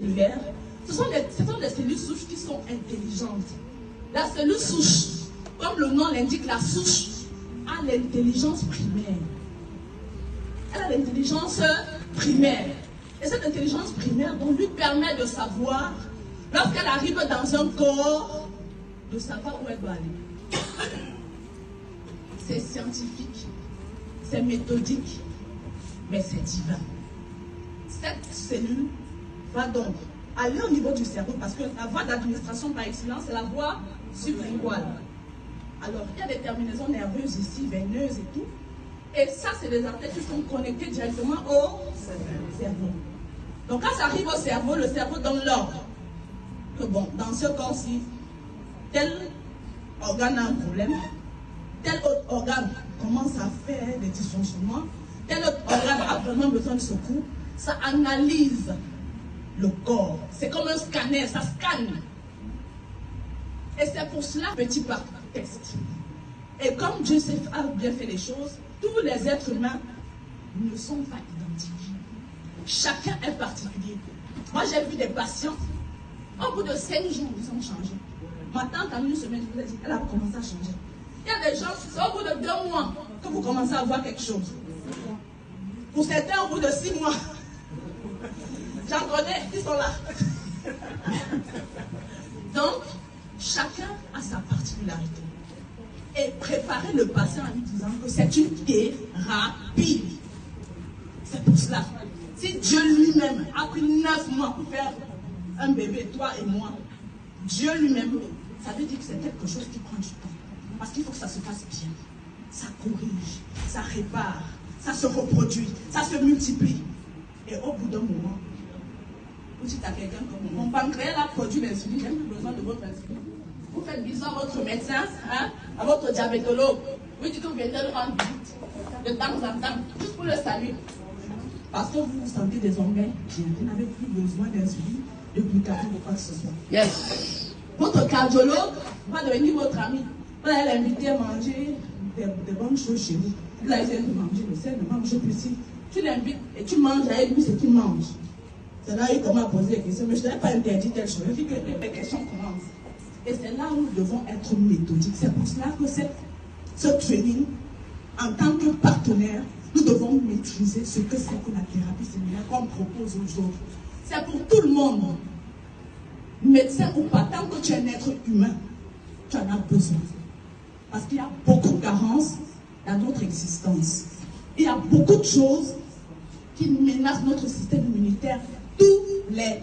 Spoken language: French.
cellulaire, ce sont des cellules souches qui sont intelligentes. La cellule souche, comme le nom l'indique, la souche a l'intelligence primaire. Elle a l'intelligence primaire. Et cette intelligence primaire donc, lui permet de savoir, lorsqu'elle arrive dans un corps, de savoir où elle doit aller. C'est scientifique, c'est méthodique, mais c'est divin. Cette cellule va donc aller au niveau du cerveau, parce que la voie d'administration par excellence, c'est la voie sublinguale. Alors, il y a des terminaisons nerveuses ici, veineuses et tout. Et ça, c'est des artères qui sont connectées directement au cerveau. Donc, quand ça arrive au cerveau, le cerveau donne l'ordre que bon, dans ce corps-ci, tel organe a un problème, tel autre organe commence à faire des dysfonctionnements, tel autre organe a vraiment besoin de secours. Ça analyse le corps. C'est comme un scanner, ça scanne. Et c'est pour cela, petit par test. Et comme Dieu a bien fait les choses, tous les êtres humains ne sont pas identiques. Chacun est particulier. Moi, j'ai vu des patients, au bout de 5 jours, ils ont changé. Ma tante, en une semaine, je vous ai dit, elle a commencé à changer. Il y a des gens, c'est au bout de 2 mois que vous commencez à voir quelque chose. Pour certains, au bout de 6 mois. J'en connais, ils sont là. Donc, chacun a sa particularité. Et préparer le patient en lui disant que c'est une thérapie. C'est pour cela. Si Dieu lui-même a pris 9 mois pour faire un bébé, toi et moi, Dieu lui-même, ça veut dire que c'est quelque chose qui prend du temps. Parce qu'il faut que ça se passe bien. Ça corrige, ça répare, ça se reproduit, ça se multiplie. Et au bout d'un moment, vous dites à quelqu'un comme mon pancréas a produit l'insuline, j'ai plus besoin de votre insuline. Vous faites bizarre à votre médecin, hein, à votre diabétologue. Vous dites que vous venez de le rendre visite, de temps en temps, juste pour le saluer. Parce que vous vous sentez désormais bien. Vous n'avez plus besoin d'insuline, de glucagon ou quoi que ce soit. Yes. Votre cardiologue va devenir votre ami. Vous allez l'inviter à manger des bonnes choses chez vous. Vous allez essayer de manger le sel, de manger plus ici. Tu l'invites et tu manges avec lui ce qu'il mange. C'est là qu'il commence à poser des questions. Mais je ne t'avais pas interdit telle chose. Je dis que les questions commencent. Et c'est là où nous devons être méthodiques. C'est pour cela que ce training, en tant que partenaire, nous devons maîtriser ce que c'est que la thérapie cellulaire qu'on propose aux autres. C'est pour tout le monde. Médecin ou pas, tant que tu es un être humain, tu en as besoin. Parce qu'il y a beaucoup de carences dans notre existence. Il y a beaucoup de choses qui menacent notre système immunitaire tous les